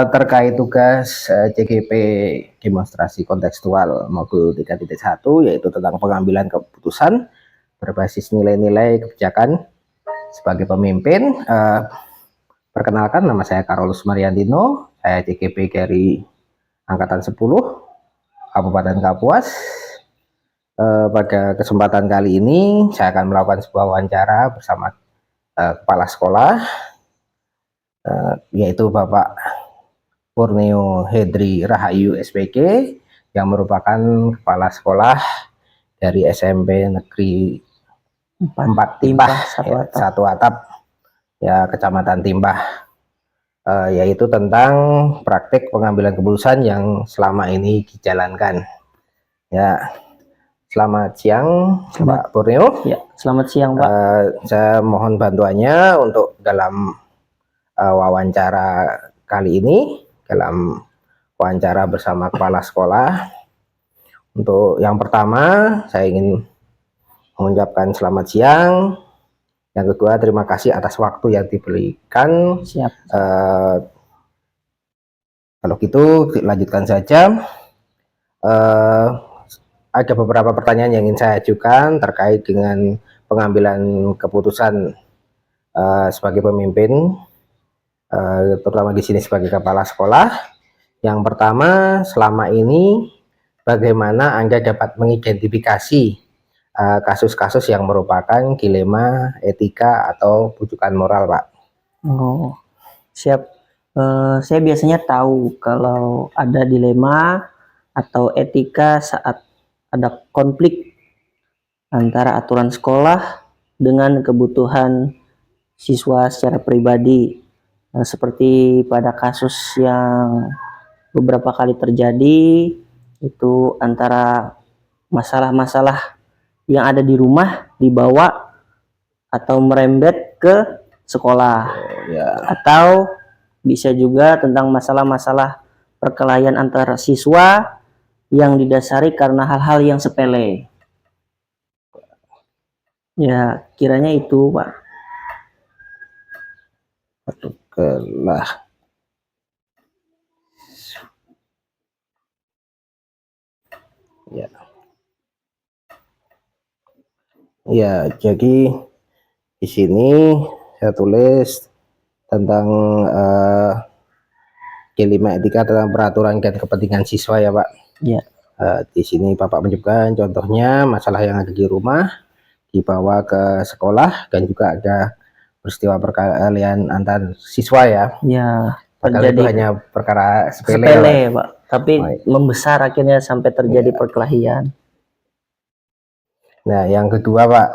Terkait tugas CGP demonstrasi kontekstual modul 3.1 yaitu tentang pengambilan keputusan berbasis nilai-nilai kebijakan sebagai pemimpin. Perkenalkan, nama saya Carolus Mariantino, saya CGP dari Angkatan 10 Kabupaten Kapuas. Pada kesempatan kali ini saya akan melakukan sebuah wawancara bersama kepala sekolah, yaitu Bapak Purneo Hedri Rahayu SPG, yang merupakan kepala sekolah dari SMP Negeri 4 Timbah, satu atap ya, Kecamatan Timbah, yaitu tentang praktik pengambilan keputusan yang selama ini dijalankan. Ya, selamat siang Pak Purneo. Ya, selamat siang Pak. Saya mohon bantuannya untuk dalam wawancara kali ini, dalam wawancara bersama kepala sekolah. Untuk yang pertama, saya ingin mengucapkan selamat siang. Yang kedua, terima kasih atas waktu yang diberikan. Siap. Kalau gitu, lanjutkan saja. Ada beberapa pertanyaan yang ingin saya ajukan terkait dengan pengambilan keputusan sebagai pemimpin, terutama di sini sebagai kepala sekolah. Yang pertama, selama ini bagaimana Anda dapat mengidentifikasi kasus-kasus yang merupakan dilema etika atau bujukan moral, Pak? Oh, siap. Saya biasanya tahu kalau ada dilema atau etika saat ada konflik antara aturan sekolah dengan kebutuhan siswa secara pribadi. Seperti pada kasus yang beberapa kali terjadi, itu antara masalah-masalah yang ada di rumah dibawa atau merembet ke sekolah. Atau bisa juga tentang masalah-masalah perkelahian antara siswa yang didasari karena hal-hal yang sepele. Ya, kiranya itu, Pak. Baiklah. Ya. Ya, jadi di sini saya tulis tentang dilema etika tentang peraturan dan kepentingan siswa, ya Pak. Ya. Di sini Bapak menyebutkan contohnya masalah yang ada di rumah dibawa ke sekolah, dan juga ada peristiwa perkelahian antar siswa, ya. Ya. Padahal itu hanya perkara sepele, Pak. Tapi membesar akhirnya sampai terjadi perkelahian. Nah, yang kedua, Pak,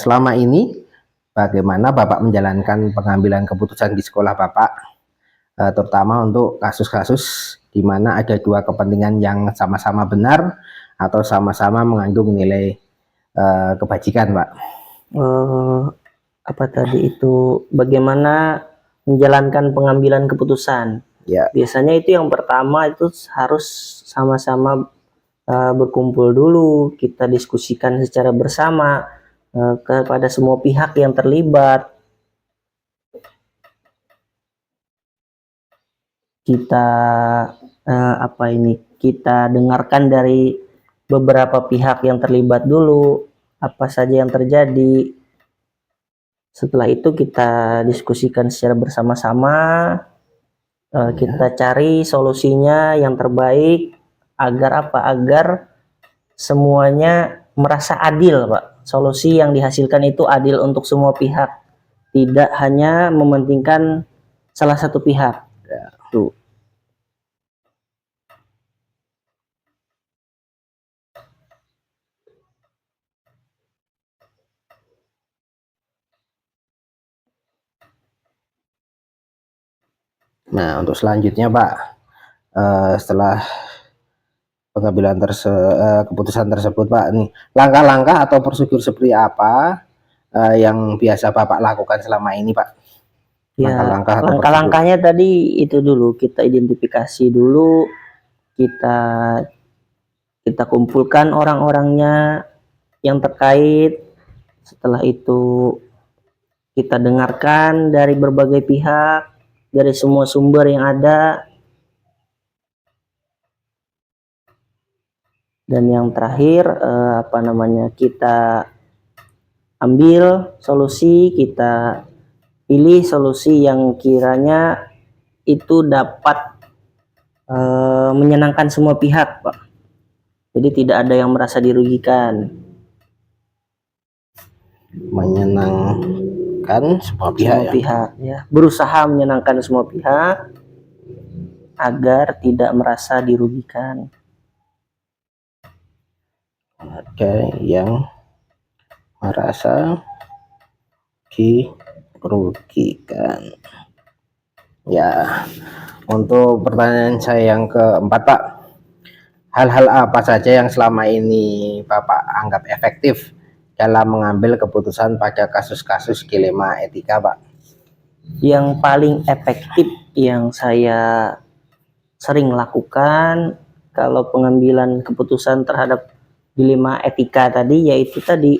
selama ini bagaimana Bapak menjalankan pengambilan keputusan di sekolah Bapak, terutama untuk kasus-kasus di mana ada dua kepentingan yang sama-sama benar atau sama-sama mengandung nilai kebajikan, Pak? Apa tadi itu, bagaimana menjalankan pengambilan keputusan? Ya. Biasanya itu yang pertama itu harus sama-sama berkumpul dulu, kita diskusikan secara bersama kepada semua pihak yang terlibat. Kita kita dengarkan dari beberapa pihak yang terlibat dulu, apa saja yang terjadi. Setelah itu kita diskusikan secara bersama-sama, kita cari solusinya yang terbaik. Agar apa? Agar semuanya merasa adil, Pak. Solusi yang dihasilkan itu adil untuk semua pihak, tidak hanya mementingkan salah satu pihak. Ya. Tuh. Nah, untuk selanjutnya, Pak, setelah pengambilan keputusan tersebut, Pak, nih langkah-langkah atau prosedur seperti apa yang biasa Bapak lakukan selama ini, Pak? Ya, langkah-langkahnya tadi itu dulu, kita identifikasi dulu, kita kumpulkan orang-orangnya yang terkait. Setelah itu kita dengarkan dari berbagai pihak, dari semua sumber yang ada. Dan yang terakhir kita ambil solusi, kita pilih solusi yang kiranya itu dapat menyenangkan semua pihak, Pak. Jadi tidak ada yang merasa dirugikan. Menyenangkan semua pihak, ya. Berusaha menyenangkan semua pihak agar tidak merasa dirugikan. Oke, yang merasa dirugikan. Ya, untuk pertanyaan saya yang keempat, Pak, hal-hal apa saja yang selama ini Bapak anggap efektif dalam mengambil keputusan pada kasus-kasus dilema etika, Pak? Yang paling efektif yang saya sering lakukan kalau pengambilan keputusan terhadap dilema etika tadi, yaitu tadi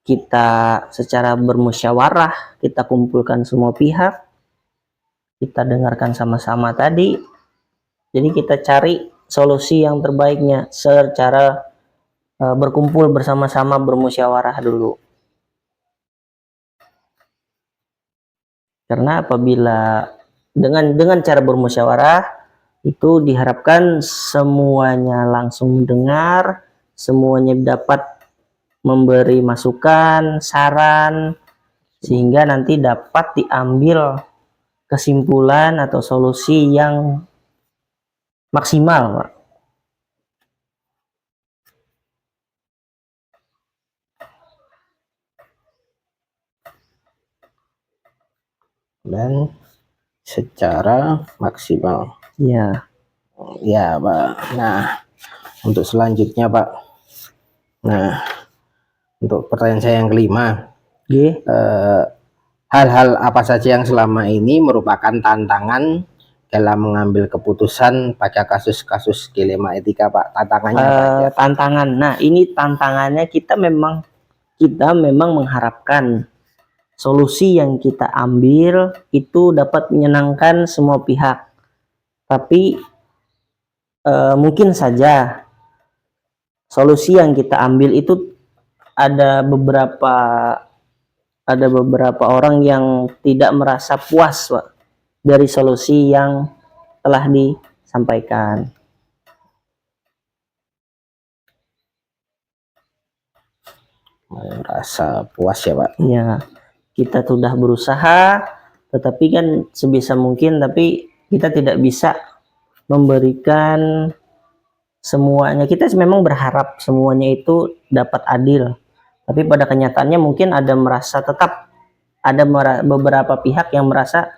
kita secara bermusyawarah, kita kumpulkan semua pihak, kita dengarkan sama-sama tadi, jadi kita cari solusi yang terbaiknya secara berkumpul bersama-sama, bermusyawarah dulu. Karena apabila dengan cara bermusyawarah itu diharapkan semuanya langsung mendengar, semuanya dapat memberi masukan, saran, sehingga nanti dapat diambil kesimpulan atau solusi yang maksimal, Pak. Dan secara maksimal. Ya. Ya, Pak. Nah, untuk selanjutnya, Pak. Nah, untuk pertanyaan saya yang kelima, hal-hal apa saja yang selama ini merupakan tantangan dalam mengambil keputusan pada kasus-kasus dilema etika, Pak? Tantangannya apa aja? Tantangan. Nah, ini tantangannya kita memang mengharapkan solusi yang kita ambil itu dapat menyenangkan semua pihak. Tapi mungkin saja solusi yang kita ambil itu ada beberapa orang yang tidak merasa puas, Pak, dari solusi yang telah disampaikan. Merasa puas ya, Pak? Ya, kita sudah berusaha, tetapi kan sebisa mungkin, tapi kita tidak bisa memberikan semuanya. Kita memang berharap semuanya itu dapat adil, tapi pada kenyataannya mungkin tetap ada beberapa pihak yang merasa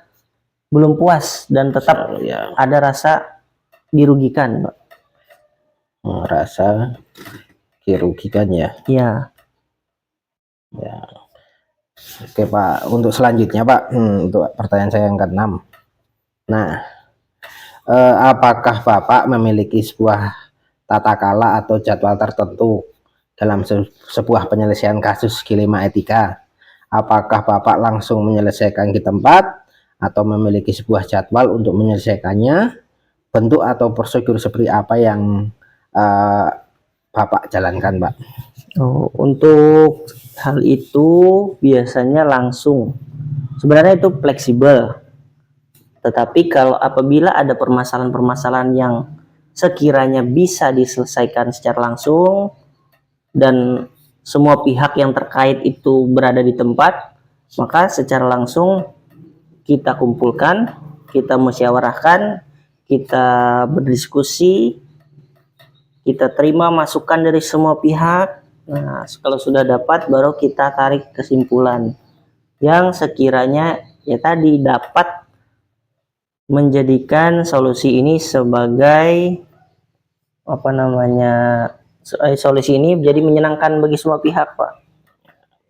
belum puas dan tetap ada rasa dirugikan, Pak. Merasa dirugikan ya? Ya. Ya. Oke, Pak, untuk selanjutnya, Pak, untuk pertanyaan saya yang ke-6. Nah, apakah Bapak memiliki sebuah tata kala atau jadwal tertentu dalam sebuah penyelesaian kasus dilema etika? Apakah Bapak langsung menyelesaikan di tempat atau memiliki sebuah jadwal untuk menyelesaikannya? Bentuk atau prosedur seperti apa yang Bapak jalankan, Pak? Untuk hal itu biasanya langsung. Sebenarnya itu fleksibel. Tetapi kalau apabila ada permasalahan-permasalahan yang sekiranya bisa diselesaikan secara langsung dan semua pihak yang terkait itu berada di tempat, maka secara langsung kita kumpulkan, kita musyawarahkan, kita berdiskusi, kita terima masukan dari semua pihak. Nah, kalau sudah dapat baru kita tarik kesimpulan yang sekiranya ya tadi dapat menjadikan solusi ini sebagai solusi ini jadi menyenangkan bagi semua pihak, Pak.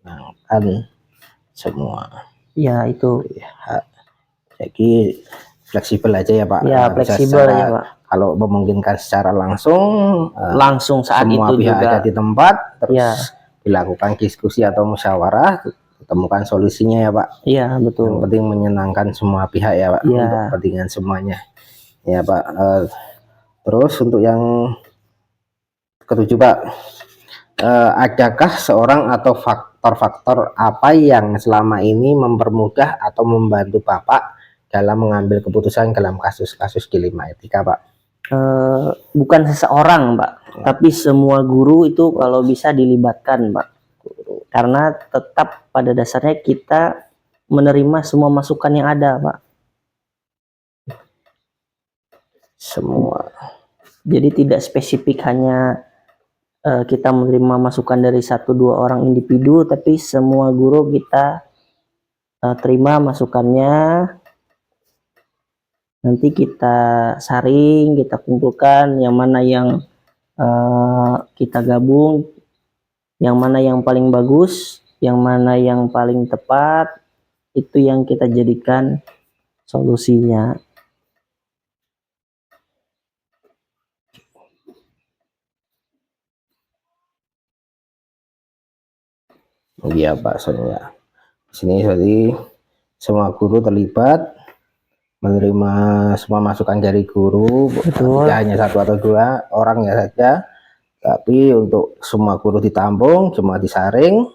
Menyenangkan semua. Ya, itu. Jadi fleksibel aja ya, Pak. Ya, fleksibel ya, Pak. Kalau memungkinkan secara langsung saat semua itu pihak juga ada di tempat, terus ya, dilakukan diskusi atau musyawarah, temukan solusinya ya Pak. Iya, Yang betul. penting menyenangkan semua pihak ya Pak, Iya. untuk kepentingan semuanya ya Pak. Terus untuk yang ketujuh Pak, adakah seorang atau faktor-faktor apa yang selama ini mempermudah atau membantu Bapak dalam mengambil keputusan dalam kasus-kasus dilema etika Pak? Bukan seseorang Pak, tapi semua guru itu kalau bisa dilibatkan Pak, karena tetap pada dasarnya kita menerima semua masukan yang ada Pak. Semua. Jadi tidak spesifik hanya kita menerima masukan dari 1-2 orang individu, tapi semua guru kita terima masukannya. Nanti kita saring, kita kumpulkan yang mana yang kita gabung, yang mana yang paling bagus, yang mana yang paling tepat, itu yang kita jadikan solusinya. Iya Pak, soalnya sini jadi semua guru terlibat menerima semua masukan dari guru. Betul. Tidak hanya 1 atau 2 orang ya saja, tapi untuk semua guru ditampung, semua disaring,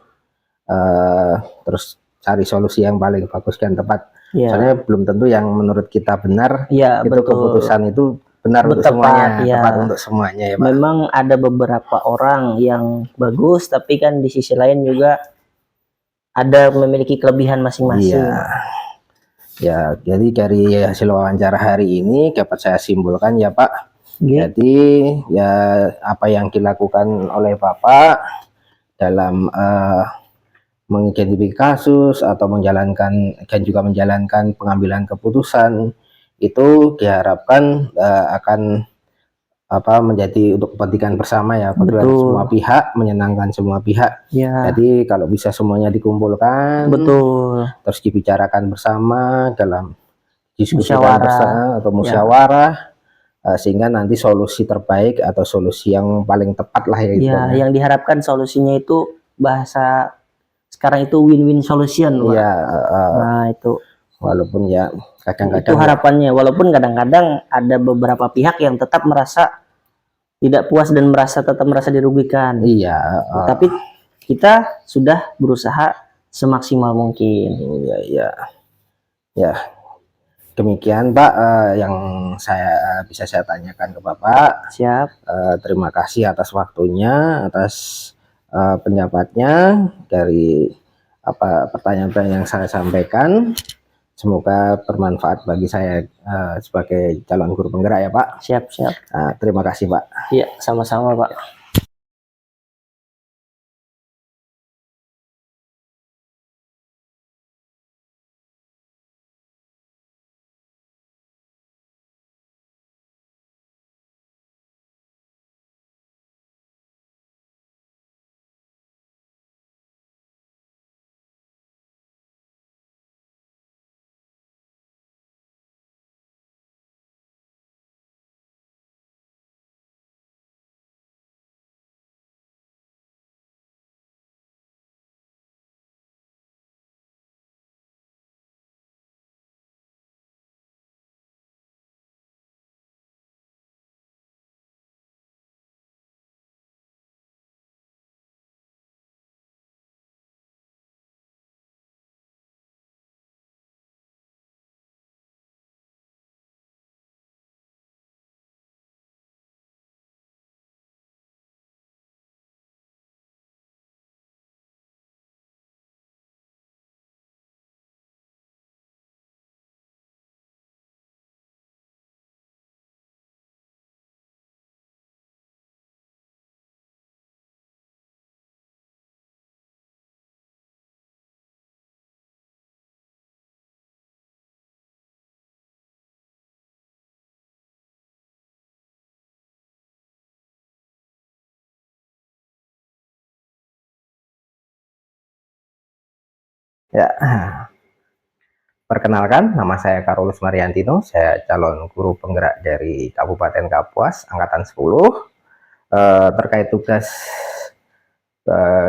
terus cari solusi yang paling bagus dan tepat. Ya. Soalnya belum tentu yang menurut kita benar, Ya, itu betul. Keputusan itu benar untuk Tepat, semuanya, ya. tepat untuk semuanya ya Pak. Memang ada beberapa orang yang bagus, tapi kan di sisi lain juga ada memiliki kelebihan masing-masing. Iya. Ya, jadi dari hasil wawancara hari ini dapat saya simpulkan ya Pak. Jadi ya apa yang dilakukan oleh Bapak dalam mengidentifikasi kasus atau menjalankan dan juga menjalankan pengambilan keputusan itu diharapkan akan menjadi untuk kepentingan bersama ya, kepentingan semua pihak, menyenangkan semua pihak. Ya. Jadi kalau bisa semuanya dikumpulkan, terus dibicarakan bersama dalam diskusi bersama atau musyawarah, sehingga nanti solusi terbaik atau solusi yang paling tepat lah ya. Yang diharapkan solusinya itu bahasa sekarang itu win-win solution. Iya. Nah itu. Walaupun ya kadang-kadang itu harapannya, walaupun kadang-kadang ada beberapa pihak yang tetap merasa tidak puas dan tetap merasa dirugikan. Iya. Tapi kita sudah berusaha semaksimal mungkin. Iya. Ya. Demikian Pak yang bisa saya tanyakan ke Bapak. Siap. Terima kasih atas waktunya, atas pendapatnya dari pertanyaan-pertanyaan yang saya sampaikan. Semoga bermanfaat bagi saya sebagai calon guru penggerak ya Pak. Siap. Terima kasih Pak. Iya, sama-sama Pak. Ya, perkenalkan, nama saya Carolus Mariantino, saya calon guru penggerak dari Kabupaten Kapuas, Angkatan 10. Terkait tugas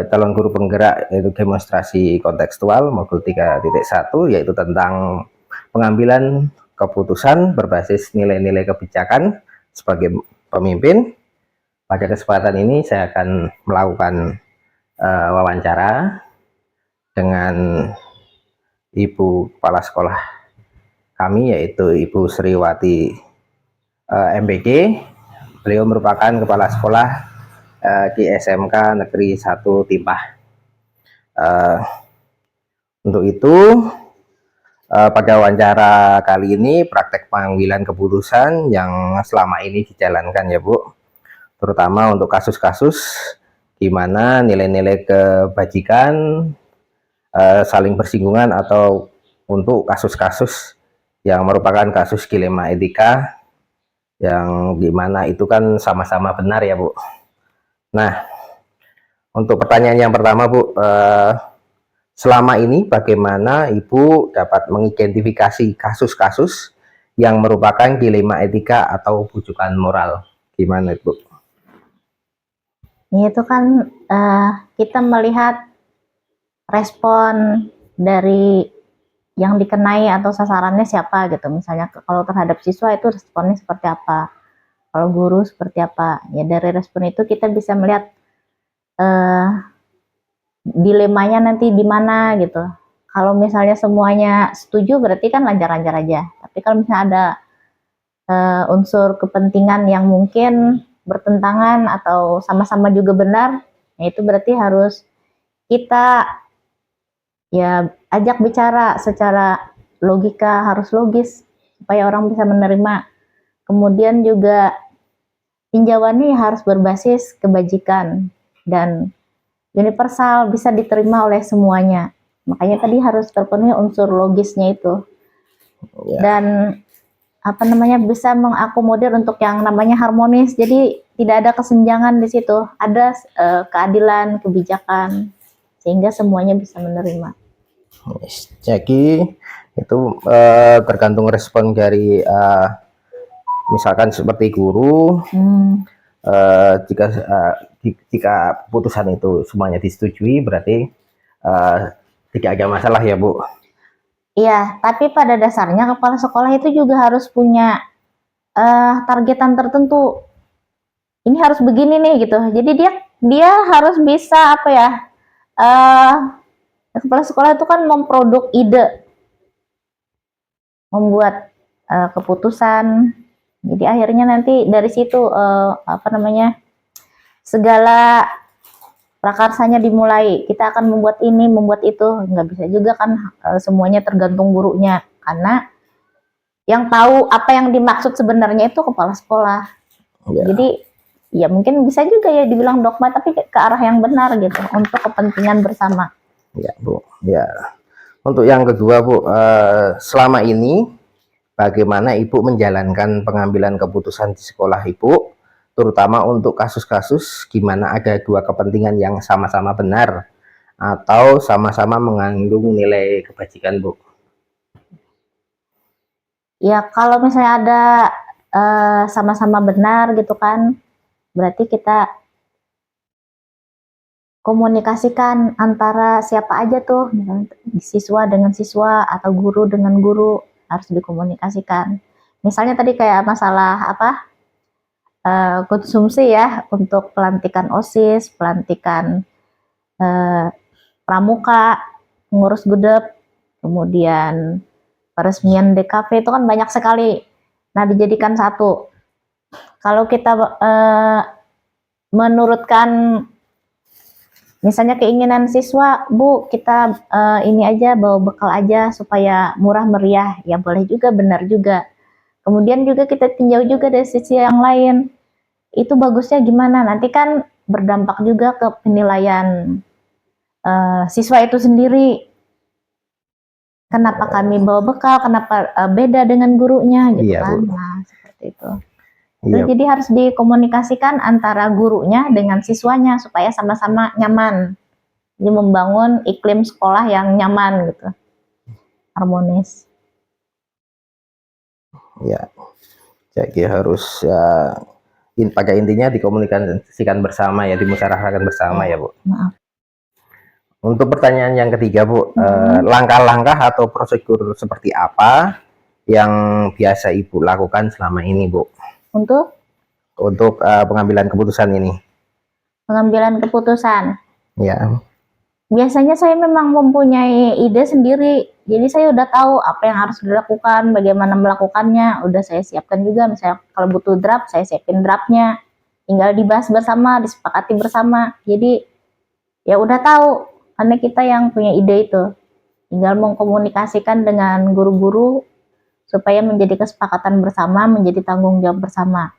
calon guru penggerak, yaitu demonstrasi kontekstual modul 3.1, yaitu tentang pengambilan keputusan berbasis nilai-nilai kebijakan sebagai pemimpin. Pada kesempatan ini saya akan melakukan wawancara dengan Ibu Kepala Sekolah kami, yaitu Ibu Sriwati MPG. Beliau merupakan Kepala Sekolah di SMK Negeri 1 Timpah. Untuk itu, pada wawancara kali ini praktek pengambilan keputusan yang selama ini dijalankan ya Bu, terutama untuk kasus-kasus di mana nilai-nilai kebajikan saling bersinggungan, atau untuk kasus-kasus yang merupakan kasus dilema etika yang dimana itu kan sama-sama benar ya Bu. Nah, untuk pertanyaan yang pertama Bu, selama ini bagaimana Ibu dapat mengidentifikasi kasus-kasus yang merupakan dilema etika atau bujukan moral? Gimana Bu? Itu kan kita melihat respon dari yang dikenai atau sasarannya siapa gitu. Misalnya kalau terhadap siswa itu responnya seperti apa, kalau guru seperti apa. Ya dari respon itu kita bisa melihat dilemanya nanti di mana gitu. Kalau misalnya semuanya setuju berarti kan lancar-lancar aja. Tapi kalau misalnya ada unsur kepentingan yang mungkin bertentangan atau sama-sama juga benar, ya itu berarti harus kita ya ajak bicara secara logika, harus logis supaya orang bisa menerima. Kemudian juga tinjauannya harus berbasis kebajikan dan universal, bisa diterima oleh semuanya. Makanya tadi harus terpenuhi unsur logisnya itu. Ya. Dan bisa mengakomodir untuk yang namanya harmonis. Jadi tidak ada kesenjangan di situ. Ada keadilan, kebijakan, sehingga semuanya bisa menerima. Jadi itu tergantung respon dari misalkan seperti guru. Jika putusan itu semuanya disetujui berarti tidak ada masalah ya Bu. Iya, tapi pada dasarnya kepala sekolah itu juga harus punya targetan tertentu. Ini harus begini nih gitu. Jadi dia harus bisa kepala sekolah itu kan memproduk ide, membuat keputusan. Jadi akhirnya nanti dari situ segala prakarsanya dimulai. Kita akan membuat ini, membuat itu. Nggak bisa juga kan semuanya tergantung gurunya, karena yang tahu apa yang dimaksud sebenarnya itu kepala sekolah. Ya. Jadi ya mungkin bisa juga ya dibilang dogma, tapi ke arah yang benar gitu untuk kepentingan bersama. Ya Bu. Ya. Untuk yang kedua Bu, selama ini bagaimana Ibu menjalankan pengambilan keputusan di sekolah Ibu, terutama untuk kasus-kasus di mana ada dua kepentingan yang sama-sama benar atau sama-sama mengandung nilai kebajikan Bu? Ya kalau misalnya ada sama-sama benar gitu kan, berarti kita komunikasikan antara siapa aja tuh, misalnya siswa dengan siswa atau guru dengan guru, harus dikomunikasikan. Misalnya tadi kayak masalah konsumsi ya, untuk pelantikan OSIS, pelantikan pramuka, pengurus gudeg, kemudian peresmian DKV, itu kan banyak sekali. Nah, dijadikan satu. Kalau kita menurutkan misalnya keinginan siswa, Bu, kita ini aja, bawa bekal aja supaya murah meriah, ya boleh juga, benar juga. Kemudian juga kita tinjau juga dari sisi yang lain, itu bagusnya gimana, nanti kan berdampak juga ke penilaian siswa itu sendiri. Kenapa kami bawa bekal, kenapa beda dengan gurunya gitu Iya, kan. Bu. Nah, seperti itu. Iya. Jadi harus dikomunikasikan antara gurunya dengan siswanya supaya sama-sama nyaman. Jadi membangun iklim sekolah yang nyaman gitu, harmonis. Ya, jadi harus ya pada intinya dikomunikasikan bersama ya, dimusyawarahkan bersama ya Bu. Maaf. Untuk pertanyaan yang ketiga Bu, langkah-langkah atau prosedur seperti apa yang biasa Ibu lakukan selama ini Bu Untuk untuk pengambilan keputusan ini? pengambilan keputusan, Ya, biasanya saya memang mempunyai ide sendiri. Jadi saya udah tahu apa yang harus dilakukan, bagaimana melakukannya. Udah saya siapkan juga. Misalnya kalau butuh draft, saya siapin draftnya. Tinggal dibahas bersama, disepakati bersama. Jadi ya udah tahu, karena kita yang punya ide itu. Tinggal mengkomunikasikan dengan guru-guru supaya menjadi kesepakatan bersama, menjadi tanggung jawab bersama.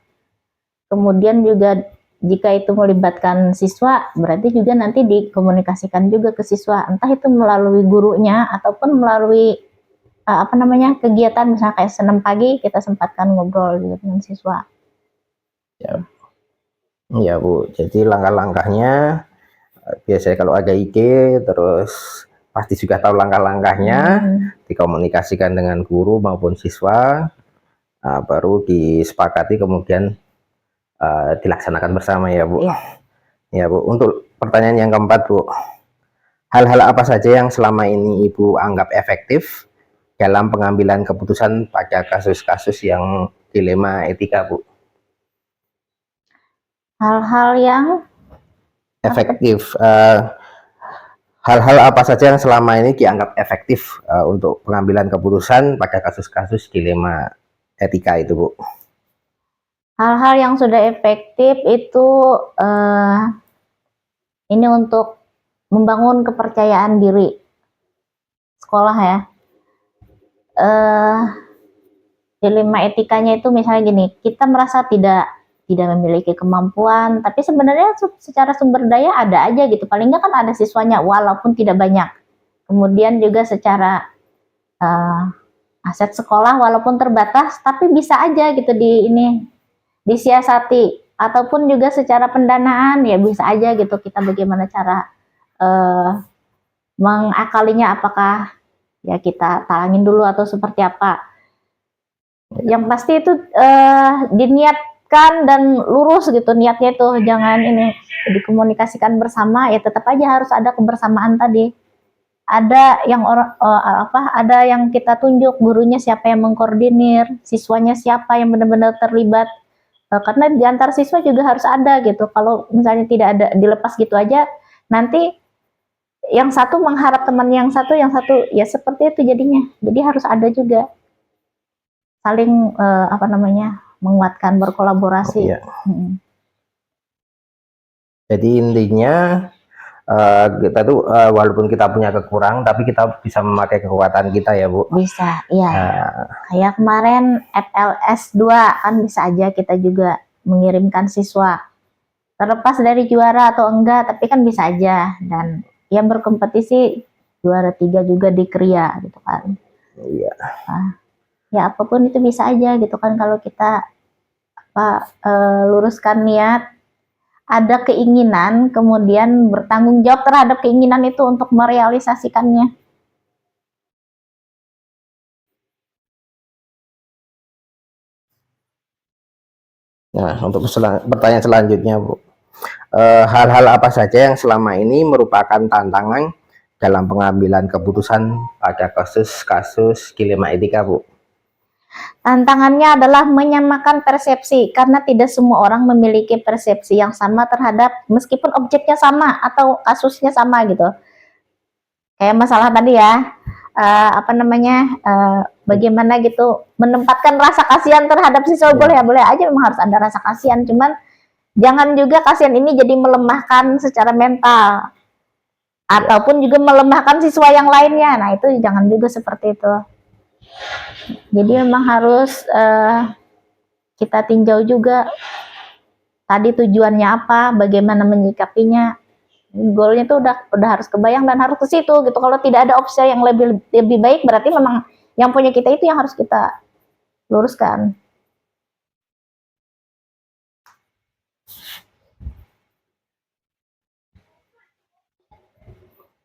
Kemudian juga jika itu melibatkan siswa, berarti juga nanti dikomunikasikan juga ke siswa, entah itu melalui gurunya ataupun melalui kegiatan, misalnya kayak senam pagi kita sempatkan ngobrol gitu dengan siswa. ya Bu. Jadi langkah-langkahnya biasanya kalau ada ide, terus pasti juga tahu langkah-langkahnya, dikomunikasikan dengan guru maupun siswa, baru disepakati kemudian dilaksanakan bersama ya Bu. Iya. Ya Bu, untuk pertanyaan yang keempat Bu, hal-hal apa saja yang selama ini Ibu anggap efektif dalam pengambilan keputusan pada kasus-kasus yang dilema etika Bu? Hal-hal yang Efektif, hal-hal apa saja yang selama ini dianggap efektif untuk pengambilan keputusan pada kasus-kasus dilema etika itu Bu? hal-hal yang sudah efektif itu ini untuk membangun kepercayaan diri sekolah ya. Dilema etikanya itu misalnya gini, kita merasa tidak memiliki kemampuan, tapi sebenarnya secara sumber daya ada aja gitu, paling nggak kan ada siswanya walaupun tidak banyak. Kemudian juga secara aset sekolah walaupun terbatas, tapi bisa aja gitu disiasati, ataupun juga secara pendanaan ya bisa aja gitu, kita bagaimana cara mengakalinya, apakah ya kita talangin dulu atau seperti apa. Yang pasti itu diniatkan dan lurus gitu niatnya, itu jangan ini dikomunikasikan bersama, ya tetap aja harus ada kebersamaan tadi. Ada yang ada yang kita tunjuk, gurunya siapa yang mengkoordinir, siswanya siapa yang benar-benar terlibat. Karena di antar siswa juga harus ada gitu. Kalau misalnya tidak ada, dilepas gitu aja, nanti yang satu mengharap teman yang satu ya seperti itu jadinya. Jadi harus ada juga saling menguatkan, berkolaborasi. Iya. Jadi intinya kita tuh walaupun kita punya kekurangan, tapi kita bisa memakai kekuatan kita ya Bu. Bisa, iya. Kayak kemarin FLS 2 kan bisa aja kita juga mengirimkan siswa. Terlepas dari juara atau enggak, tapi kan bisa aja. Dan yang berkompetisi juara 3 juga di KRIA gitu kan. Iya. Ya apapun itu bisa aja gitu kan, kalau kita luruskan niat, ada keinginan, kemudian bertanggung jawab terhadap keinginan itu untuk merealisasikannya. Nah, untuk pertanyaan selanjutnya Bu, hal-hal apa saja yang selama ini merupakan tantangan dalam pengambilan keputusan pada kasus-kasus dilema etika Bu? Tantangannya adalah menyamakan persepsi, karena tidak semua orang memiliki persepsi yang sama terhadap, meskipun objeknya sama atau kasusnya sama gitu. Kayak masalah tadi ya, bagaimana gitu menempatkan rasa kasihan terhadap siswa. Boleh aja memang harus ada rasa kasihan, cuman jangan juga kasihan ini jadi melemahkan secara mental, ataupun juga melemahkan siswa yang lainnya. Nah itu jangan juga seperti itu. Jadi memang harus kita tinjau juga tadi tujuannya apa, bagaimana menyikapinya. Goalnya tuh udah harus kebayang dan harus ke situ gitu. Kalau tidak ada opsi yang lebih baik, berarti memang yang punya kita itu yang harus kita luruskan.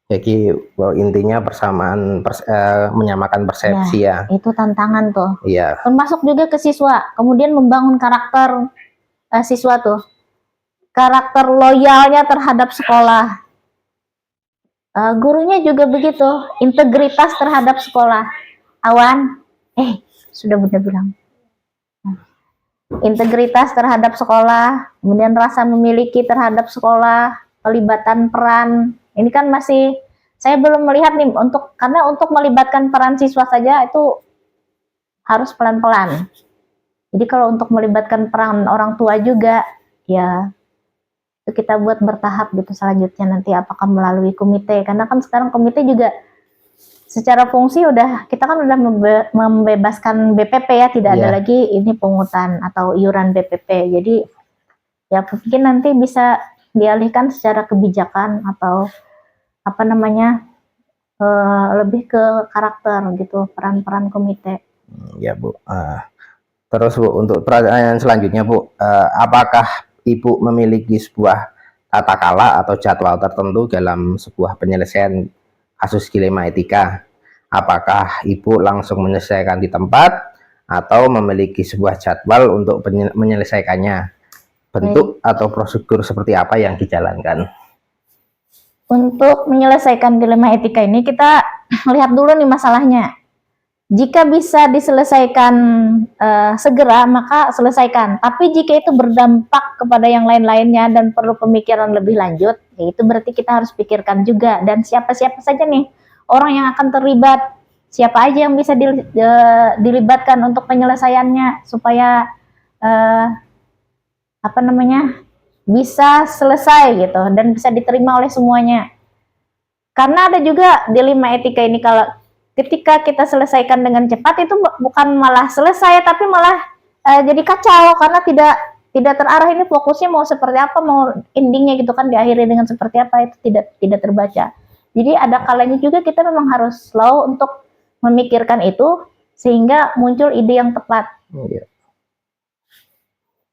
Jadi intinya menyamakan persepsi ya. Itu tantangan tuh. Iya. Termasuk juga ke siswa, kemudian membangun karakter siswa tuh, karakter loyalnya terhadap sekolah. Gurunya juga begitu, integritas terhadap sekolah. Awan, sudah Bunda bilang. Integritas terhadap sekolah, kemudian rasa memiliki terhadap sekolah, pelibatan peran. Ini kan masih saya belum melihat nih karena untuk melibatkan peran siswa saja itu harus pelan-pelan. Jadi kalau untuk melibatkan peran orang tua juga, ya itu kita buat bertahap gitu selanjutnya nanti apakah melalui komite. Karena kan sekarang komite juga secara fungsi kita kan udah membebaskan BPP ya, tidak ada lagi ini pungutan atau iuran BPP. Jadi ya mungkin nanti bisa dialihkan secara kebijakan atau apa namanya lebih ke karakter gitu, peran-peran komite. Ya Bu. Terus Bu, untuk pertanyaan selanjutnya Bu, apakah Ibu memiliki sebuah tata kala atau jadwal tertentu dalam sebuah penyelesaian kasus dilema etika? Apakah Ibu langsung menyelesaikan di tempat atau memiliki sebuah jadwal untuk menyelesaikannya? Bentuk atau prosedur seperti apa yang dijalankan? Untuk menyelesaikan dilema etika ini kita lihat dulu nih masalahnya. Jika bisa diselesaikan segera, maka selesaikan. Tapi jika itu berdampak kepada yang lain-lainnya dan perlu pemikiran lebih lanjut, ya itu berarti kita harus pikirkan juga. Dan siapa-siapa saja nih orang yang akan terlibat, siapa aja yang bisa dilibatkan untuk penyelesaiannya supaya bisa selesai gitu dan bisa diterima oleh semuanya. Karena ada juga dilema etika ini, kalau ketika kita selesaikan dengan cepat itu bukan malah selesai tapi malah jadi kacau karena tidak terarah ini fokusnya mau seperti apa, mau endingnya gitu kan diakhiri dengan seperti apa, itu tidak terbaca. Jadi ada kalanya juga kita memang harus slow untuk memikirkan itu sehingga muncul ide yang tepat.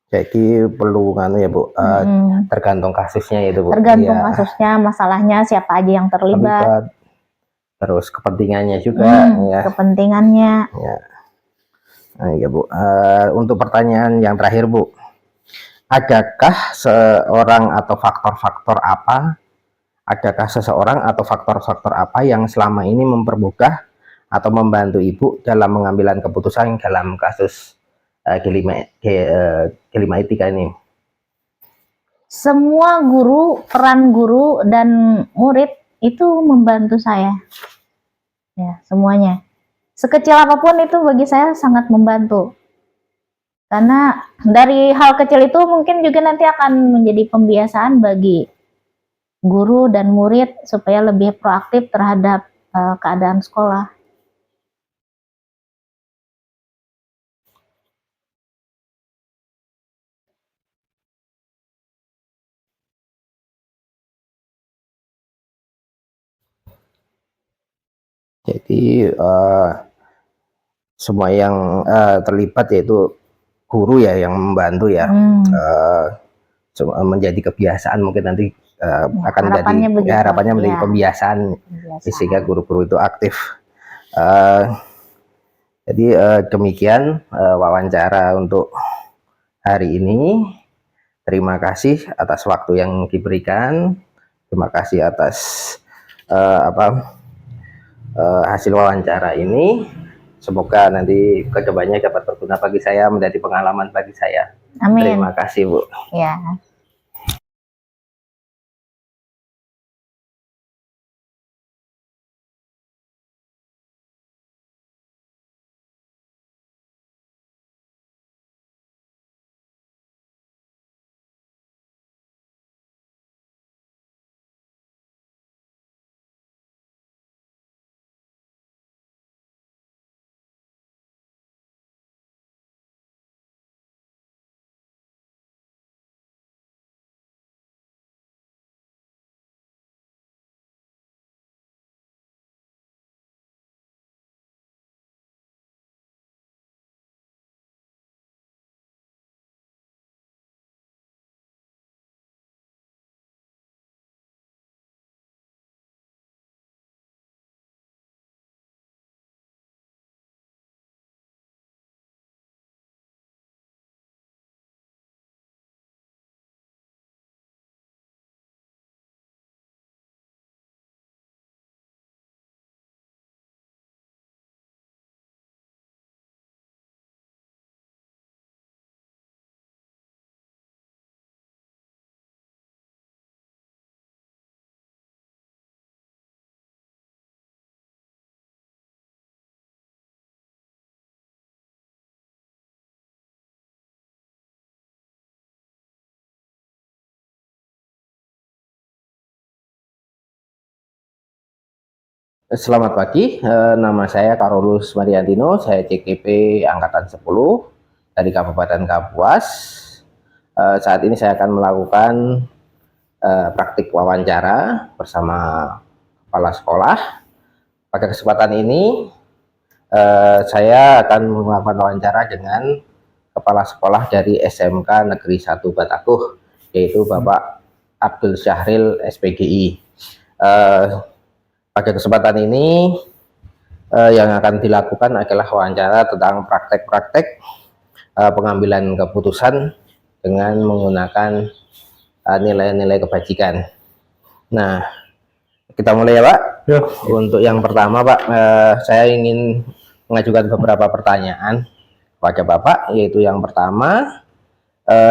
Jadi perlu ya Bu, tergantung kasusnya itu Bu. Tergantung kasusnya, masalahnya siapa aja yang terlibat. Terus kepentingannya juga ya. Kepentingannya. Ya. Nah, ya Bu, untuk pertanyaan yang terakhir Bu, adakah seseorang atau faktor-faktor apa yang selama ini mempermudah atau membantu Ibu dalam pengambilan keputusan dalam kasus dilema etika ini? Semua peran guru dan murid itu membantu saya. Ya, semuanya. Sekecil apapun itu bagi saya sangat membantu. Karena dari hal kecil itu mungkin juga nanti akan menjadi pembiasaan bagi guru dan murid supaya lebih proaktif terhadap keadaan sekolah. Jadi semua yang terlibat yaitu guru ya yang membantu ya, menjadi kebiasaan mungkin nanti akan harapannya menjadi pembiasaan sehingga guru-guru itu aktif. Jadi demikian wawancara untuk hari ini. Terima kasih atas waktu yang diberikan. Terima kasih atas hasil wawancara ini. Semoga nanti kedepannya dapat berguna bagi saya, menjadi pengalaman bagi saya. Amin. Terima kasih Bu. Ya. Selamat pagi, nama saya Karolus Mariantino, saya CKP Angkatan 10 dari Kabupaten Kapuas. Saat ini saya akan melakukan praktik wawancara bersama kepala sekolah. Pada kesempatan ini, saya akan melakukan wawancara dengan kepala sekolah dari SMK Negeri 1 Batakuh, yaitu Bapak Abdul Syahril SPGI. Pada kesempatan ini, yang akan dilakukan adalah wawancara tentang praktek-praktek pengambilan keputusan dengan menggunakan nilai-nilai kebajikan. Nah, kita mulai ya Pak. Ya. Untuk yang pertama Pak, saya ingin mengajukan beberapa pertanyaan kepada Bapak, yaitu yang pertama,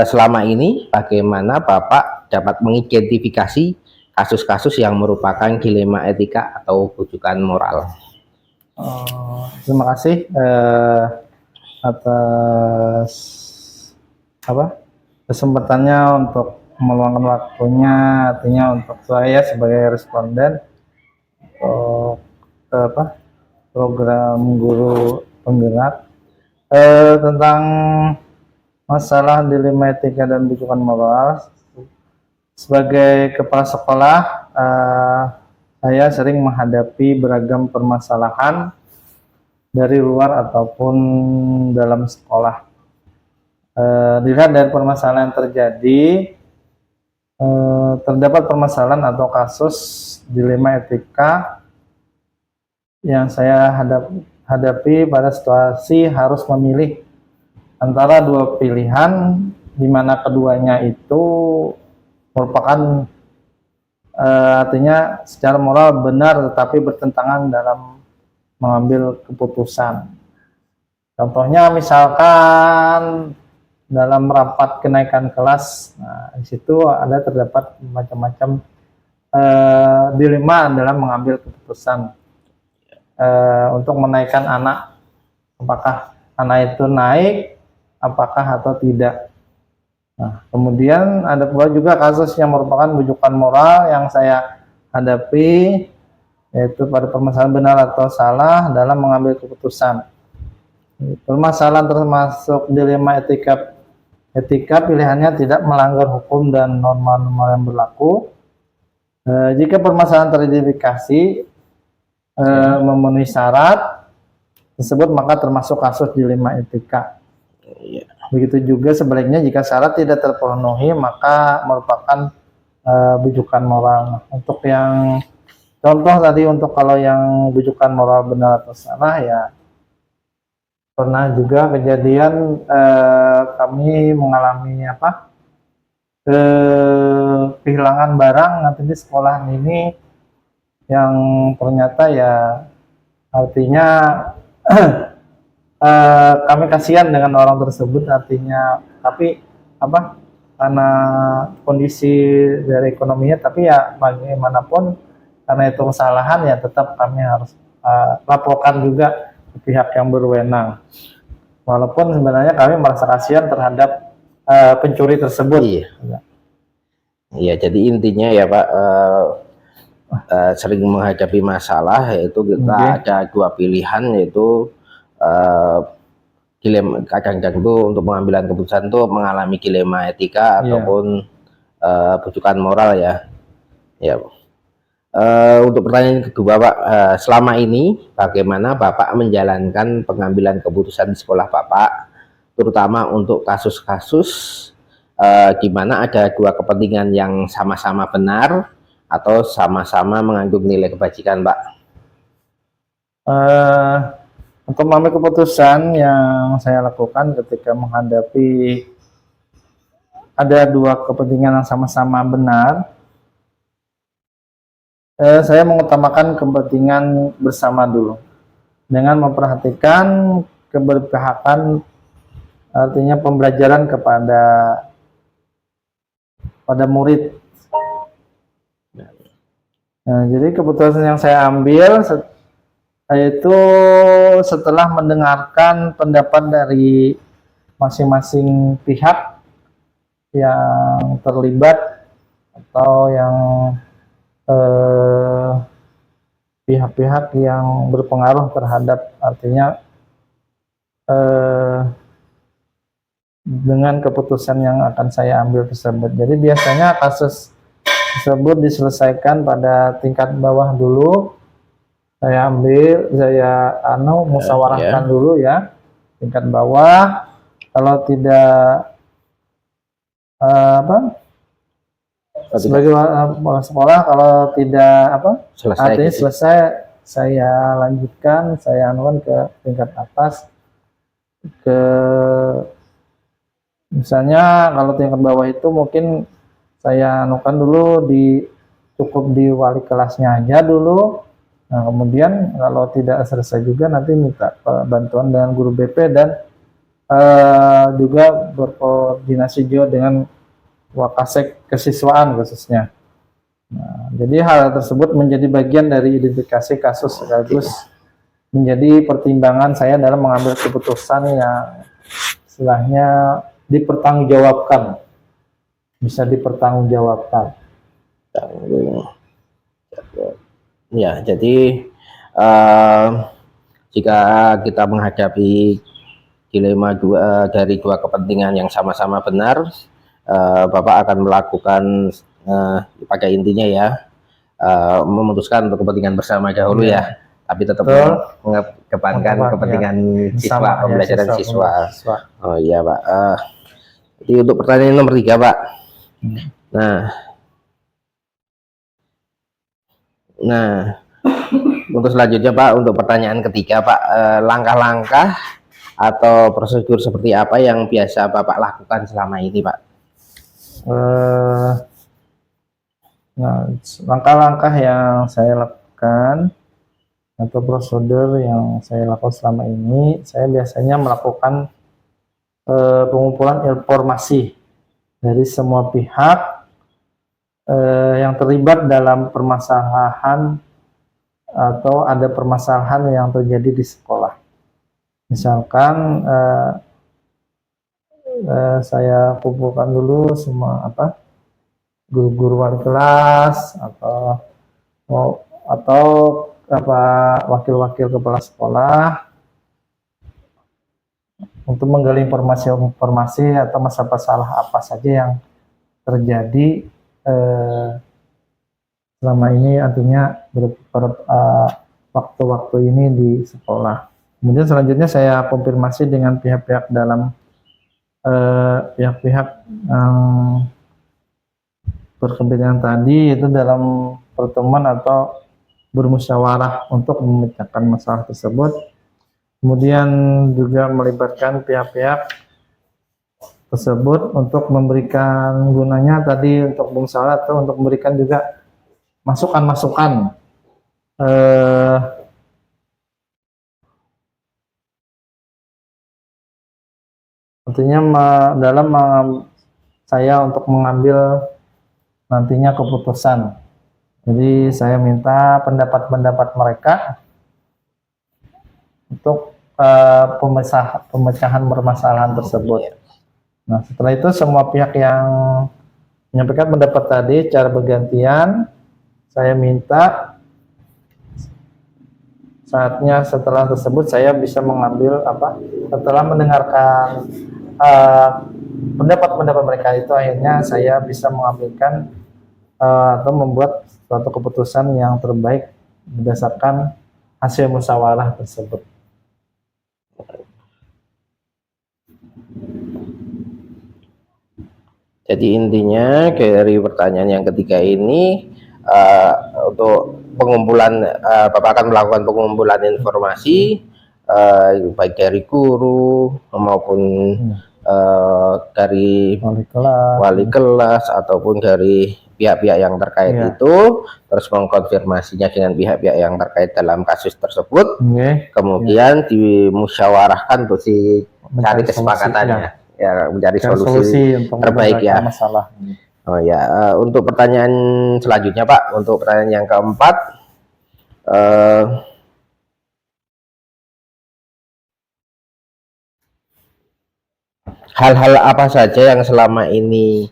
selama ini bagaimana Bapak dapat mengidentifikasi kasus-kasus yang merupakan dilema etika atau bujukan moral? Terima kasih atas kesempatannya untuk meluangkan waktunya, artinya untuk saya sebagai responden untuk program guru penggerak tentang masalah dilema etika dan bujukan moral. Sebagai kepala sekolah, saya sering menghadapi beragam permasalahan dari luar ataupun dalam sekolah. Dilihat dari permasalahan yang terjadi, terdapat permasalahan atau kasus dilema etika yang saya hadapi pada situasi harus memilih antara dua pilihan, di mana keduanya itu merupakan artinya secara moral benar tetapi bertentangan dalam mengambil keputusan. Contohnya misalkan dalam rapat kenaikan kelas, di situ terdapat macam-macam dilema dalam mengambil keputusan untuk menaikkan anak, apakah anak itu naik, apakah atau tidak. Nah, kemudian ada pula juga kasus yang merupakan bujukan moral yang saya hadapi, yaitu pada permasalahan benar atau salah dalam mengambil keputusan. Permasalahan termasuk dilema etika pilihannya tidak melanggar hukum dan norma-norma yang berlaku. Jika permasalahan teridentifikasi memenuhi syarat tersebut, maka termasuk kasus dilema etika. Begitu juga sebaliknya, jika syarat tidak terpenuhi maka merupakan bujukan moral. Untuk yang contoh tadi, untuk kalau yang bujukan moral benar atau salah, ya pernah juga kejadian kami mengalami kehilangan barang nanti di sekolah ini, yang ternyata ya artinya kami kasihan dengan orang tersebut, artinya tapi karena kondisi dari ekonominya, tapi ya bagaimanapun karena itu kesalahan, ya tetap kami harus laporkan juga ke pihak yang berwenang, walaupun sebenarnya kami merasa kasihan terhadap pencuri tersebut. Iya, jadi intinya ya Pak, sering menghadapi masalah, yaitu kita ada dua pilihan, yaitu kadang-kadang itu untuk pengambilan keputusan itu mengalami dilema etika ataupun bujukan moral ya. Untuk pertanyaan kedua Pak, selama ini bagaimana Bapak menjalankan pengambilan keputusan di sekolah Bapak, terutama untuk kasus-kasus di mana ada dua kepentingan yang sama-sama benar atau sama-sama mengandung nilai kebajikan Pak? Untuk mengambil keputusan yang saya lakukan ketika menghadapi ada dua kepentingan yang sama-sama benar, saya mengutamakan kepentingan bersama dulu dengan memperhatikan keberpihakan, artinya pembelajaran pada murid. Nah, jadi keputusan yang saya ambil yaitu setelah mendengarkan pendapat dari masing-masing pihak yang terlibat atau yang pihak-pihak yang berpengaruh terhadap, artinya dengan keputusan yang akan saya ambil tersebut. Jadi biasanya kasus tersebut diselesaikan pada tingkat bawah dulu. Saya musyawarahkan dulu ya, tingkat bawah. Kalau tidak sebagai kepala sekolah, kalau tidak Selesai artinya gitu. selesai, saya lanjutkan, saya anukan ke tingkat atas, ke misalnya kalau tingkat bawah itu mungkin saya anukan dulu cukup di wali kelasnya aja dulu. Nah, kemudian kalau tidak selesai juga nanti minta bantuan dengan guru BP dan juga berkoordinasi juga dengan Wakasek kesiswaan khususnya. Nah, jadi hal tersebut menjadi bagian dari identifikasi kasus sekaligus menjadi pertimbangan saya dalam mengambil keputusan yang istilahnya dipertanggungjawabkan, bisa dipertanggungjawabkan. Ya, jadi jika kita menghadapi dilema dari dua kepentingan yang sama-sama benar, Bapak akan melakukan pada intinya ya memutuskan untuk kepentingan bersama dahulu ya, tapi tetap mengedepankan kepentingan siswa, pembelajaran siswa. Oh iya Pak. Jadi untuk pertanyaan nomor 3 Pak. Nah, untuk selanjutnya Pak, untuk pertanyaan ketiga Pak, langkah-langkah atau prosedur seperti apa yang biasa Bapak lakukan selama ini Pak? Nah, langkah-langkah yang saya lakukan atau prosedur yang saya lakukan selama ini, saya biasanya melakukan pengumpulan informasi dari semua pihak yang terlibat dalam permasalahan atau ada permasalahan yang terjadi di sekolah. Misalkan saya kumpulkan dulu semua guru-guru wali kelas atau wakil-wakil kepala sekolah untuk menggali informasi atau masalah apa saja yang terjadi selama ini, artinya waktu-waktu ini di sekolah. Kemudian selanjutnya saya konfirmasi dengan pihak-pihak dalam pihak-pihak berkepentingan tadi, itu dalam pertemuan atau bermusyawarah untuk memecahkan masalah tersebut. Kemudian juga melibatkan pihak-pihak tersebut untuk memberikan gunanya tadi untuk bermusyawarah atau untuk memberikan juga masukan-masukan artinya dalam saya untuk mengambil nantinya keputusan. Jadi saya minta pendapat-pendapat mereka untuk pemecahan permasalahan tersebut. Nah, setelah itu semua pihak yang menyampaikan pendapat tadi secara bergantian, saya minta saatnya setelah tersebut saya bisa mengambil setelah mendengarkan pendapat-pendapat mereka itu, akhirnya saya bisa mengambilkan atau membuat suatu keputusan yang terbaik berdasarkan hasil musyawarah tersebut. Jadi intinya dari pertanyaan yang ketiga ini, untuk pengumpulan, Bapak akan melakukan pengumpulan informasi baik dari guru maupun dari wali kelas ataupun dari pihak-pihak yang terkait itu, terus mengkonfirmasinya dengan pihak-pihak yang terkait dalam kasus tersebut, kemudian dimusyawarahkan untuk cari kesepakatannya. Ya, mencari solusi untuk terbaik ya masalah. Oh ya, untuk pertanyaan selanjutnya Pak, untuk pertanyaan yang keempat, hal-hal apa saja yang selama ini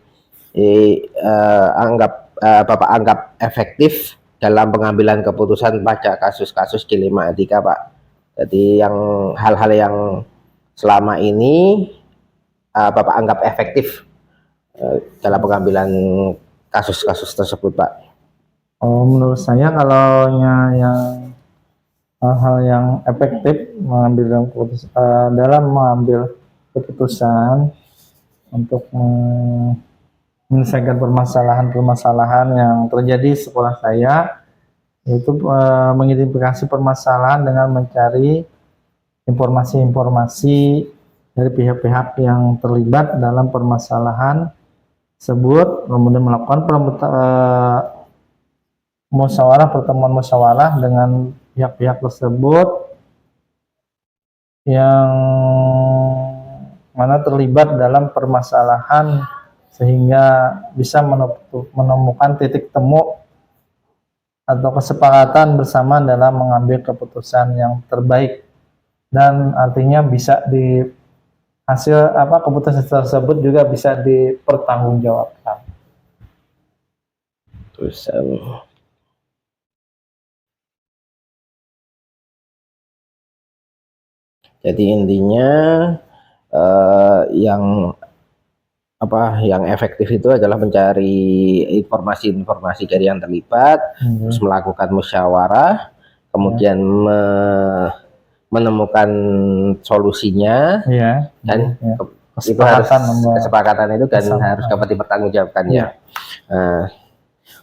Bapak anggap efektif dalam pengambilan keputusan pada kasus-kasus dilema etika, Pak. Jadi yang hal-hal yang selama ini Bapak anggap efektif dalam pengambilan kasus-kasus tersebut, Pak. Oh, menurut saya kalau yang hal-hal yang efektif dalam mengambil keputusan untuk menyelesaikan permasalahan-permasalahan yang terjadi di sekolah saya, yaitu mengidentifikasi permasalahan dengan mencari informasi-informasi dari pihak-pihak yang terlibat dalam permasalahan tersebut, kemudian melakukan pertemuan musyawarah dengan pihak-pihak tersebut yang mana terlibat dalam permasalahan sehingga bisa menemukan titik temu atau kesepakatan bersama dalam mengambil keputusan yang terbaik, dan artinya bisa di hasil keputusan tersebut juga bisa dipertanggungjawabkan. Terus jadi intinya yang efektif itu adalah mencari informasi-informasi dari yang terlibat, terus melakukan musyawarah, kemudian menemukan solusinya, dan itu harus kesepakatan itu dan harus dapat dipertanggungjawabkan ya.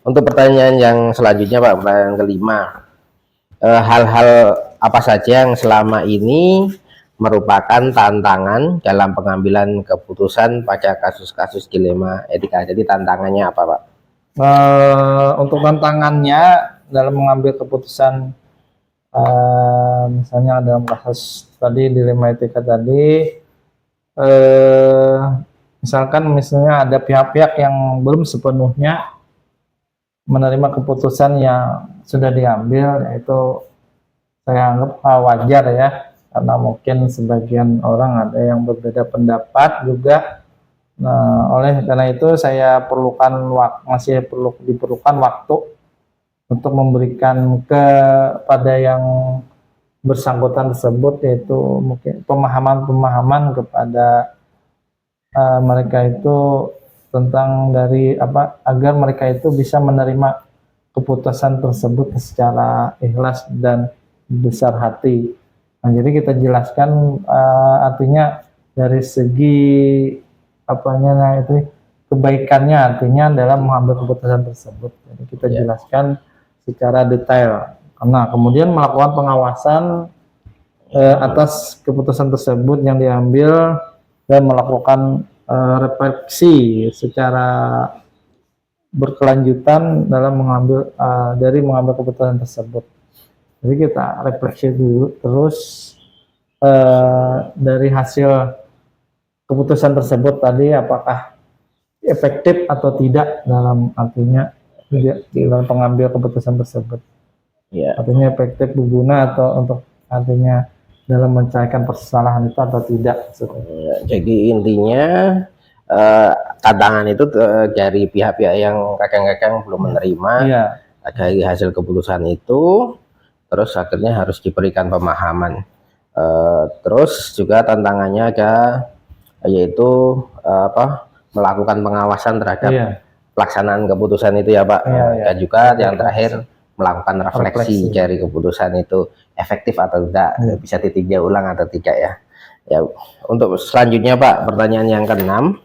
Untuk pertanyaan yang selanjutnya, Pak, pertanyaan kelima, hal-hal apa saja yang selama ini merupakan tantangan dalam pengambilan keputusan pada kasus-kasus dilema etika? Jadi tantangannya apa, Pak? Untuk tantangannya dalam mengambil keputusan, misalnya dalam kasus tadi dilema etika tadi, misalnya ada pihak-pihak yang belum sepenuhnya menerima keputusan yang sudah diambil, yaitu saya anggap wajar ya, karena mungkin sebagian orang ada yang berbeda pendapat juga. Nah, oleh karena itu saya masih diperlukan waktu untuk memberikan kepada yang bersangkutan tersebut, yaitu mungkin pemahaman kepada mereka itu tentang agar mereka itu bisa menerima keputusan tersebut secara ikhlas dan besar hati. Nah, jadi kita jelaskan artinya dari segi kebaikannya, artinya dalam mengambil keputusan tersebut. Jadi kita jelaskan secara detail. Nah, kemudian melakukan pengawasan atas keputusan tersebut yang diambil dan melakukan refleksi secara berkelanjutan dalam mengambil keputusan tersebut. Jadi kita refleksi dulu terus dari hasil keputusan tersebut tadi apakah efektif atau tidak dalam dalam pengambil keputusan tersebut. Artinya efektif berguna atau untuk artinya dalam menyelesaikan permasalahan itu atau tidak. Jadi intinya tantangan itu dari pihak-pihak yang kadang-kadang belum menerima dari hasil keputusan itu, terus akhirnya harus diberikan pemahaman. Terus juga tantangannya yaitu melakukan pengawasan terhadap pelaksanaan keputusan itu ya, Pak. Dan juga yang terakhir melakukan refleksi dari keputusan itu efektif atau tidak, bisa ditinjau ulang atau tidak ya. Ya, untuk selanjutnya, Pak, pertanyaan yang keenam,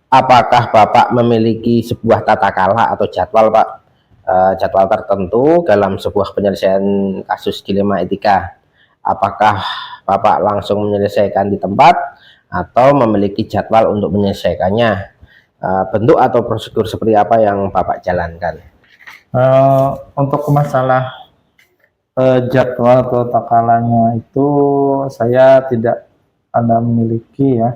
apakah Bapak memiliki sebuah tata cara atau jadwal, Pak, jadwal tertentu dalam sebuah penyelesaian kasus dilema etika? Apakah Bapak langsung menyelesaikan di tempat atau memiliki jadwal untuk menyelesaikannya? Bentuk atau prosedur seperti apa yang Bapak jalankan? Untuk masalah jadwal atau takalanya itu saya tidak ada memiliki ya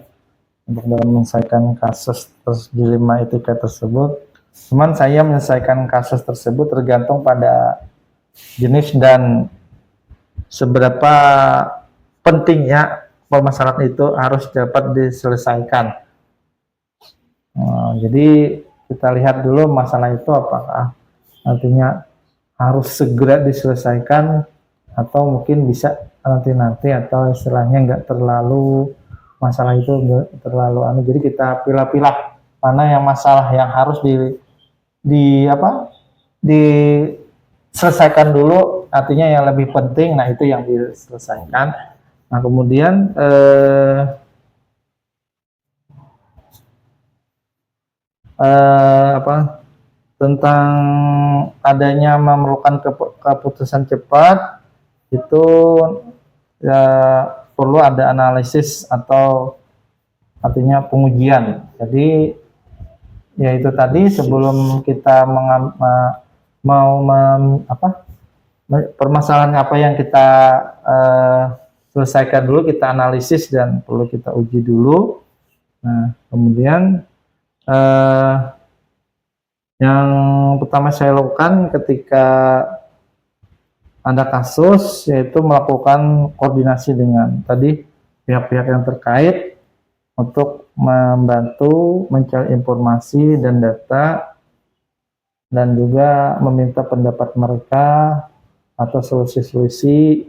untuk dalam menyelesaikan kasus dilema etika tersebut. Cuman saya menyelesaikan kasus tersebut tergantung pada jenis dan seberapa pentingnya permasalahan itu harus dapat diselesaikan. Jadi kita lihat dulu masalah itu apakah nantinya harus segera diselesaikan atau mungkin bisa nanti atau istilahnya nggak terlalu masalah itu nggak terlalu jadi kita pilah-pilah mana yang masalah yang harus diselesaikan dulu, artinya yang lebih penting, nah itu yang diselesaikan. Nah kemudian tentang adanya memerlukan keputusan cepat itu ya perlu ada analisis atau artinya pengujian. Jadi ya itu tadi sebelum kita permasalahan apa yang kita selesaikan dulu, kita analisis dan perlu kita uji dulu. Nah kemudian yang pertama saya lakukan ketika ada kasus yaitu melakukan koordinasi dengan tadi pihak-pihak yang terkait untuk membantu mencari informasi dan data dan juga meminta pendapat mereka atau solusi-solusi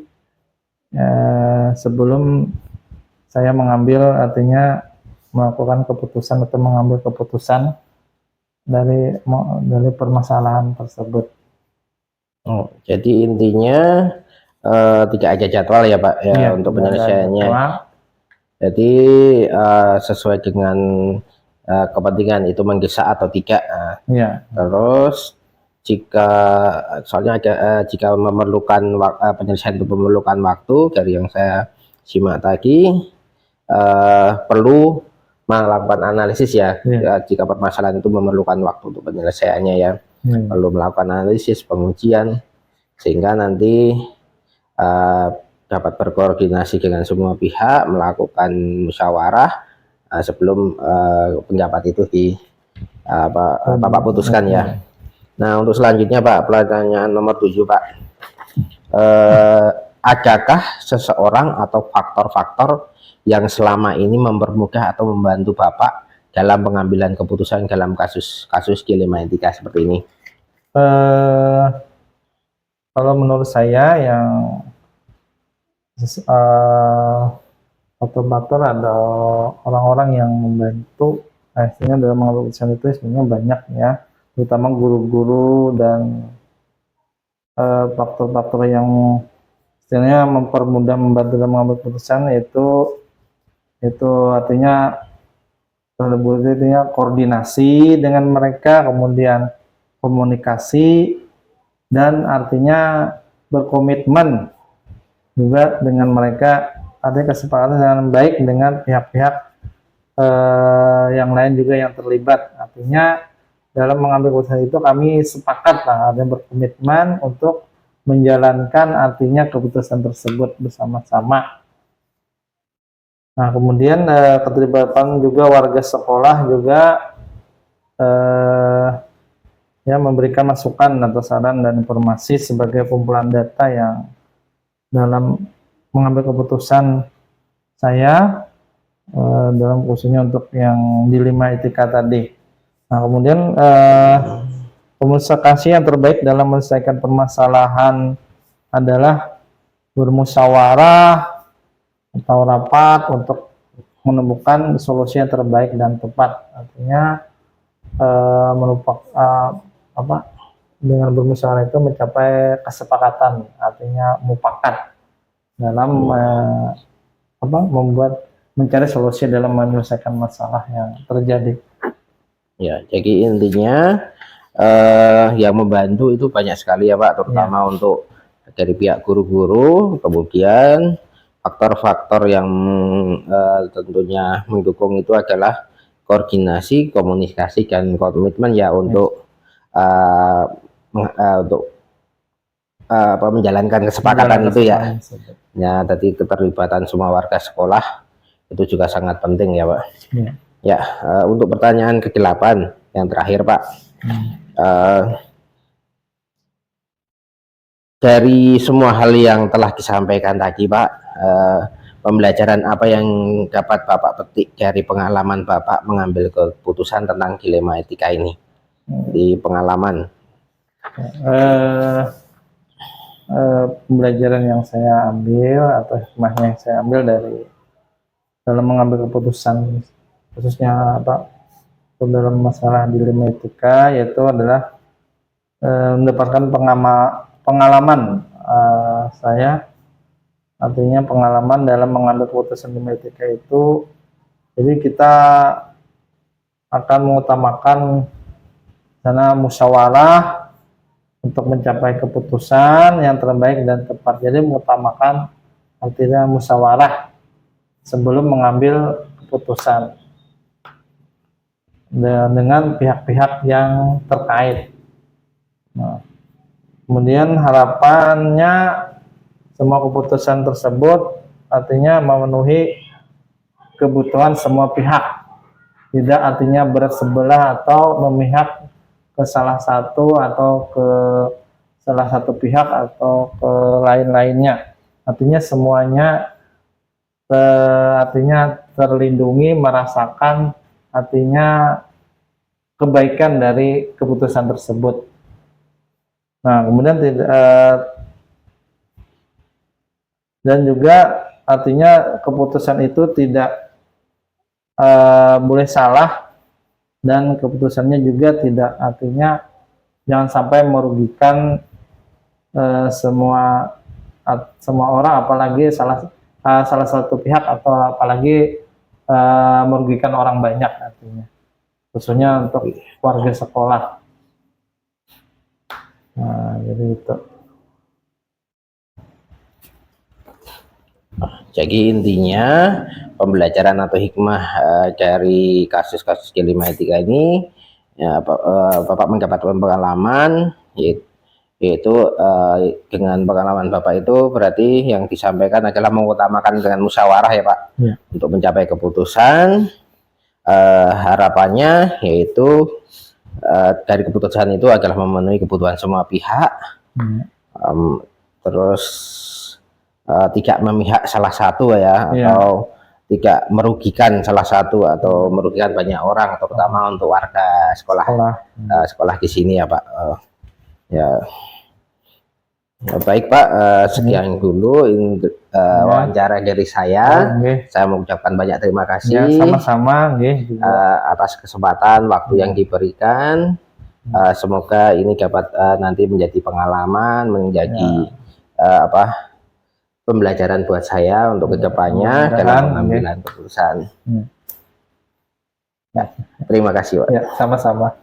sebelum saya mengambil, artinya melakukan keputusan atau mengambil keputusan dari permasalahan tersebut. Oh, jadi intinya tidak ada jadwal ya Pak ya, Iya, untuk tidak ada penyelesaiannya. jadwal. Jadi sesuai dengan kepentingan itu mendesak atau tidak. Nah, Iya. terus jika soalnya ada jika memerlukan penyelesaian itu memerlukan waktu, dari yang saya simak tadi perlu melakukan analisis ya. Iya. Jika permasalahan itu memerlukan waktu untuk penyelesaiannya ya. Perlu melakukan analisis, pengujian, sehingga nanti dapat berkoordinasi dengan semua pihak, melakukan musyawarah sebelum pendapat itu Bapak putuskan ya. Nah untuk selanjutnya Pak, pertanyaan nomor 7 Pak, adakah seseorang atau faktor-faktor yang selama ini mempermudah atau membantu Bapak dalam pengambilan keputusan dalam kasus Kilematika seperti ini? Kalau menurut saya yang faktor-faktor ada orang-orang yang membantu hasilnya dalam mengambil keputusan itu sebenarnya banyak ya, terutama guru-guru dan faktor-faktor yang istilahnya mempermudah membantu dalam mengambil keputusan itu artinya koordinasi dengan mereka, kemudian komunikasi, dan artinya berkomitmen juga dengan mereka, ada kesepakatan dengan baik dengan pihak-pihak yang lain juga yang terlibat. Artinya dalam mengambil keputusan itu kami sepakat lah, ada berkomitmen untuk menjalankan artinya keputusan tersebut bersama-sama. Nah kemudian keterlibatan juga warga sekolah juga ya memberikan masukan atau saran dan informasi sebagai kumpulan data yang dalam mengambil keputusan saya dalam khususnya untuk yang di 5 etika tadi. Nah kemudian komunikasi yang terbaik dalam menyelesaikan permasalahan adalah bermusyawarah atau rapat untuk menemukan solusi yang terbaik dan tepat. Artinya dengan bermusyawarah itu mencapai kesepakatan, artinya mufakat dalam mencari solusi dalam menyelesaikan masalah yang terjadi. Ya, jadi intinya yang membantu itu banyak sekali ya Pak, terutama untuk dari pihak guru-guru, kemudian faktor-faktor yang tentunya mendukung itu adalah koordinasi, komunikasi, dan komitmen ya untuk menjalankan kesepakatan itu ya. Ya, tadi keterlibatan semua warga sekolah itu juga sangat penting ya Pak. Ya, untuk pertanyaan ke-8 yang terakhir Pak, dari semua hal yang telah disampaikan tadi Pak, pembelajaran apa yang dapat Bapak petik dari pengalaman Bapak mengambil keputusan tentang dilema etika ini? di pengalaman. Pembelajaran yang saya ambil atau hikmahnya yang saya ambil dalam mengambil keputusan, khususnya dalam masalah dilema etika, yaitu adalah mendapatkan pengalaman saya, artinya pengalaman dalam mengambil keputusan dilema etika itu. Jadi kita akan mengutamakan sana musyawarah untuk mencapai keputusan yang terbaik dan tepat. Jadi mengutamakan artinya musyawarah sebelum mengambil keputusan dengan pihak-pihak yang terkait. Nah, kemudian harapannya semua keputusan tersebut artinya memenuhi kebutuhan semua pihak, tidak artinya bersebelah atau memihak ke salah satu atau ke salah satu pihak atau ke lain-lainnya. Artinya semuanya artinya terlindungi, merasakan artinya kebaikan dari keputusan tersebut. Nah, kemudian dan juga artinya keputusan itu tidak boleh salah, dan keputusannya juga tidak artinya jangan sampai merugikan semua orang, apalagi salah satu pihak, atau apalagi merugikan orang banyak, artinya khususnya untuk warga sekolah. Nah, jadi itu. Jadi intinya pembelajaran atau hikmah dari kasus-kasus dilema etika ini, ya, Bapak mendapatkan pengalaman, yaitu dengan pengalaman Bapak itu berarti yang disampaikan adalah mengutamakan dengan musyawarah ya Pak, Ya. untuk mencapai keputusan. Harapannya yaitu dari keputusan itu adalah memenuhi kebutuhan semua pihak, terus tidak memihak salah satu ya, atau tidak merugikan salah satu atau merugikan banyak orang, terutama untuk warga sekolah di sini ya Pak. Ya, baik Pak, sekian dulu wawancara dari saya. Saya mengucapkan banyak terima kasih. Ya, sama-sama atas kesempatan waktu yang diberikan. Semoga ini dapat nanti menjadi pengalaman, menjadi pembelajaran buat saya untuk kedepannya dalam pengambilan keputusan. Terima kasih Pak. Ya, sama-sama.